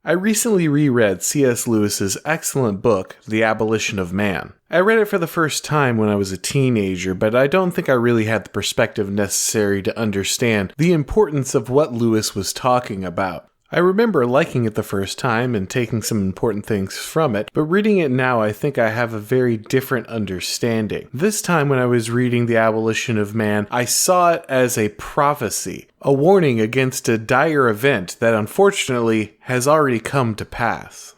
I recently reread C.S. Lewis's excellent book, The Abolition of Man. I read it for the first time when I was a teenager, but I don't think I really had the perspective necessary to understand the importance of what Lewis was talking about. I remember liking it the first time and taking some important things from it, but reading it now I think I have a very different understanding. This time when I was reading The Abolition of Man, I saw it as a prophecy, a warning against a dire event that unfortunately has already come to pass.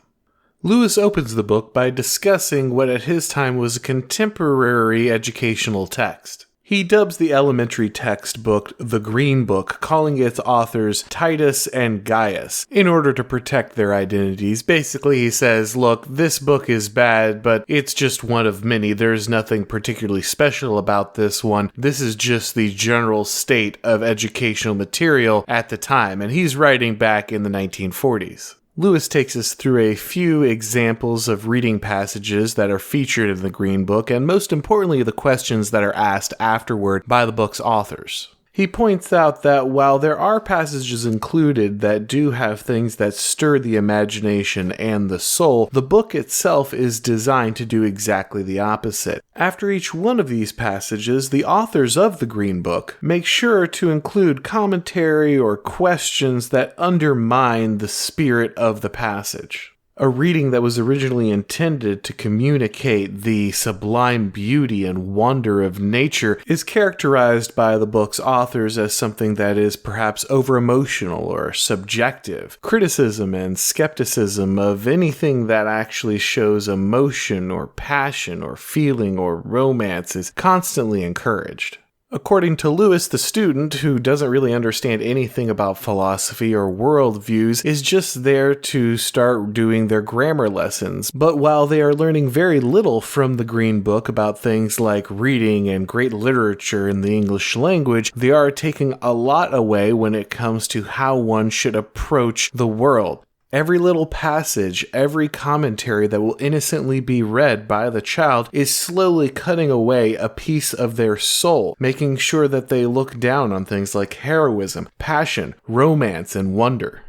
Lewis opens the book by discussing what at his time was a contemporary educational text. He dubs the elementary textbook the Green Book, calling its authors Titus and Gaius, in order to protect their identities. Basically, he says, look, this book is bad, but it's just one of many. There's nothing particularly special about this one. This is just the general state of educational material at the time, and he's writing back in the 1940s. Lewis takes us through a few examples of reading passages that are featured in the Green Book, and most importantly, the questions that are asked afterward by the book's authors. He points out that while there are passages included that do have things that stir the imagination and the soul, the book itself is designed to do exactly the opposite. After each one of these passages, the authors of the Green Book make sure to include commentary or questions that undermine the spirit of the passage. A reading that was originally intended to communicate the sublime beauty and wonder of nature is characterized by the book's authors as something that is perhaps over-emotional or subjective. Criticism and skepticism of anything that actually shows emotion or passion or feeling or romance is constantly encouraged. According to Lewis, the student, who doesn't really understand anything about philosophy or worldviews, is just there to start doing their grammar lessons. But while they are learning very little from the Green Book about things like reading and great literature in the English language, they are taking a lot away when it comes to how one should approach the world. Every little passage, every commentary that will innocently be read by the child is slowly cutting away a piece of their soul, making sure that they look down on things like heroism, passion, romance, and wonder.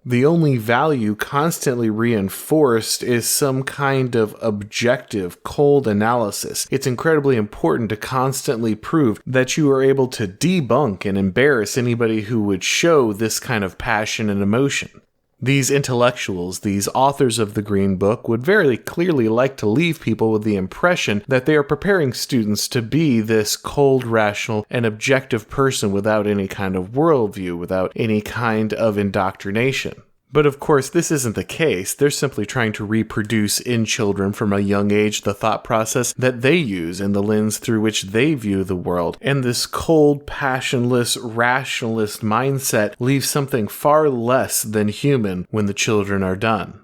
The only value constantly reinforced is some kind of objective, cold analysis. It's incredibly important to constantly prove that you are able to debunk and embarrass anybody who would show this kind of passion and emotion. These intellectuals, these authors of the Green Book, would very clearly like to leave people with the impression that they are preparing students to be this cold, rational, and objective person without any kind of worldview, without any kind of indoctrination. But of course, this isn't the case. They're simply trying to reproduce in children from a young age the thought process that they use and the lens through which they view the world. And this cold, passionless, rationalist mindset leaves something far less than human when the children are done.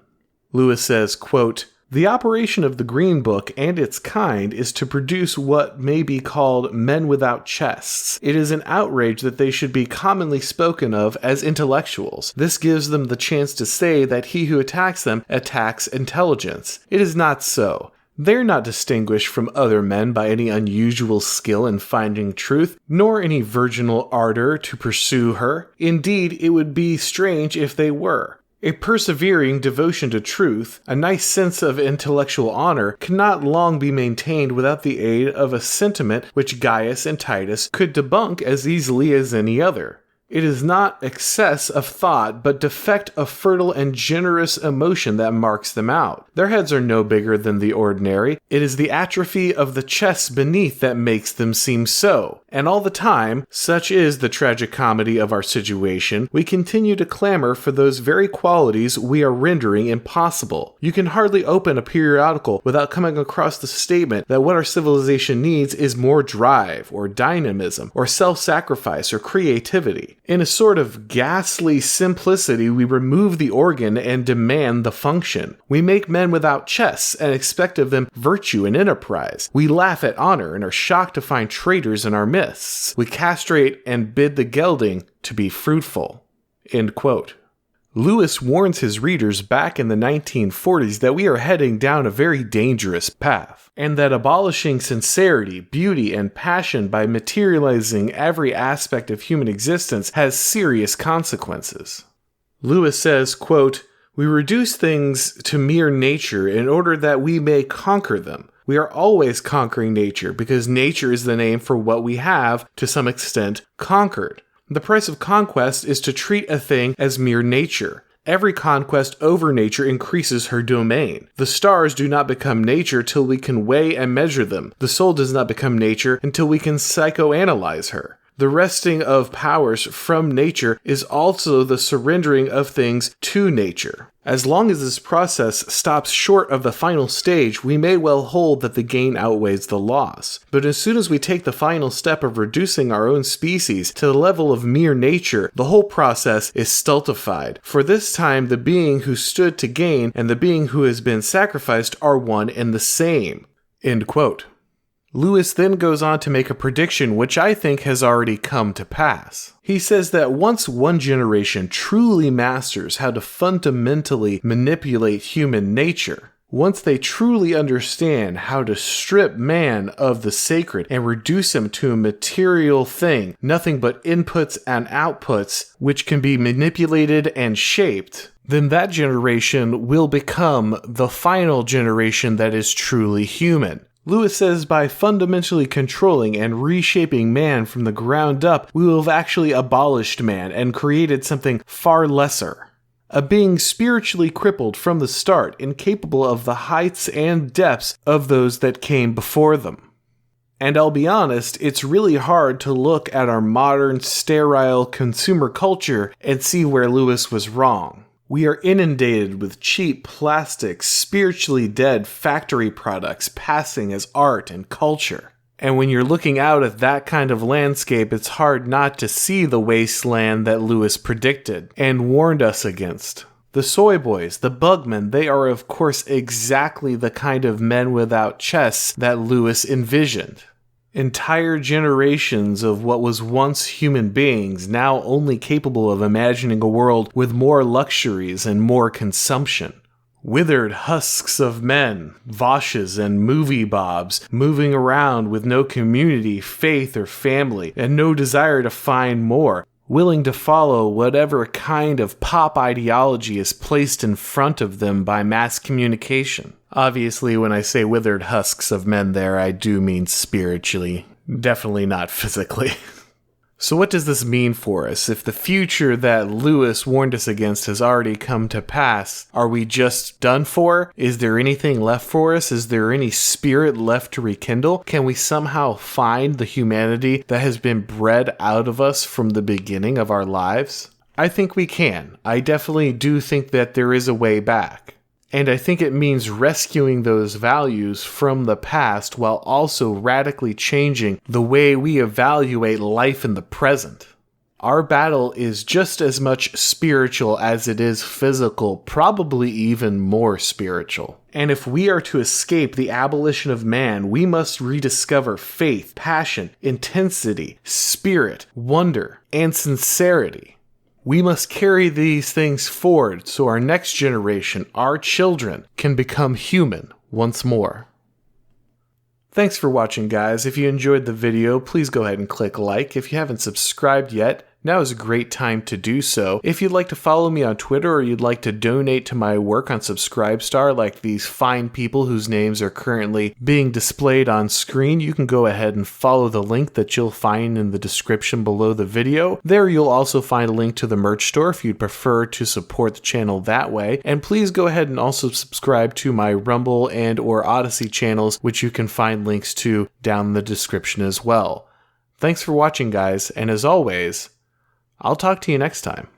Lewis says, quote, "The operation of the Green Book and its kind is to produce what may be called men without chests. It is an outrage that they should be commonly spoken of as intellectuals. This gives them the chance to say that he who attacks them attacks intelligence. It is not so. They're not distinguished from other men by any unusual skill in finding truth, nor any virginal ardor to pursue her. Indeed, it would be strange if they were. A persevering devotion to truth, a nice sense of intellectual honor, cannot long be maintained without the aid of a sentiment which Gaius and Titus could debunk as easily as any other. It is not excess of thought, but defect of fertile and generous emotion that marks them out. Their heads are no bigger than the ordinary. It is the atrophy of the chests beneath that makes them seem so. And all the time, such is the tragic comedy of our situation, we continue to clamor for those very qualities we are rendering impossible. You can hardly open a periodical without coming across the statement that what our civilization needs is more drive, or dynamism, or self-sacrifice, or creativity. In a sort of ghastly simplicity, we remove the organ and demand the function. We make men without chests and expect of them virtue and enterprise. We laugh at honor and are shocked to find traitors in our midst. We castrate and bid the gelding to be fruitful." End quote. Lewis warns his readers back in the 1940s that we are heading down a very dangerous path, and that abolishing sincerity, beauty, and passion by materializing every aspect of human existence has serious consequences. Lewis says, quote, We reduce things to mere nature in order that we may conquer them. We are always conquering nature because nature is the name for what we have, to some extent, conquered. The price of conquest is to treat a thing as mere nature. Every conquest over nature increases her domain. The stars do not become nature till we can weigh and measure them. The soul does not become nature until we can psychoanalyze her. The wresting of powers from nature is also the surrendering of things to nature. As long as this process stops short of the final stage, we may well hold that the gain outweighs the loss. But as soon as we take the final step of reducing our own species to the level of mere nature, the whole process is stultified. For this time, the being who stood to gain and the being who has been sacrificed are one and the same." End quote. Lewis then goes on to make a prediction which I think has already come to pass. He says that once one generation truly masters how to fundamentally manipulate human nature, once they truly understand how to strip man of the sacred and reduce him to a material thing, nothing but inputs and outputs, which can be manipulated and shaped, then that generation will become the final generation that is truly human. Lewis says by fundamentally controlling and reshaping man from the ground up, we will have actually abolished man and created something far lesser. A being spiritually crippled from the start, incapable of the heights and depths of those that came before them. And I'll be honest, it's really hard to look at our modern, sterile consumer culture and see where Lewis was wrong. We are inundated with cheap, plastic, spiritually dead factory products passing as art and culture. And when you're looking out at that kind of landscape, it's hard not to see the wasteland that Lewis predicted and warned us against. The soy boys, the bugmen, they are of course exactly the kind of men without chests that Lewis envisioned. Entire generations of what was once human beings, now only capable of imagining a world with more luxuries and more consumption. Withered husks of men, Voshes and movie bobs, moving around with no community, faith, or family, and no desire to find more, willing to follow whatever kind of pop ideology is placed in front of them by mass communication. Obviously, when I say withered husks of men there, I do mean spiritually, definitely not physically. So what does this mean for us? If the future that Lewis warned us against has already come to pass, are we just done for? Is there anything left for us? Is there any spirit left to rekindle? Can we somehow find the humanity that has been bred out of us from the beginning of our lives? I think we can. I definitely do think that there is a way back. And I think it means rescuing those values from the past while also radically changing the way we evaluate life in the present. Our battle is just as much spiritual as it is physical, probably even more spiritual. And if we are to escape the abolition of man, we must rediscover faith, passion, intensity, spirit, wonder, and sincerity. We must carry these things forward so our next generation, our children, can become human once more. Thanks for watching, guys. If you enjoyed the video, please go ahead and click like. If you haven't subscribed yet, now is a great time to do so. If you'd like to follow me on Twitter or you'd like to donate to my work on Subscribestar, like these fine people whose names are currently being displayed on screen, you can go ahead and follow the link that you'll find in the description below the video. There you'll also find a link to the merch store if you'd prefer to support the channel that way. And please go ahead and also subscribe to my Rumble and or Odyssey channels, which you can find links to down in the description as well. Thanks for watching, guys, and as always, I'll talk to you next time.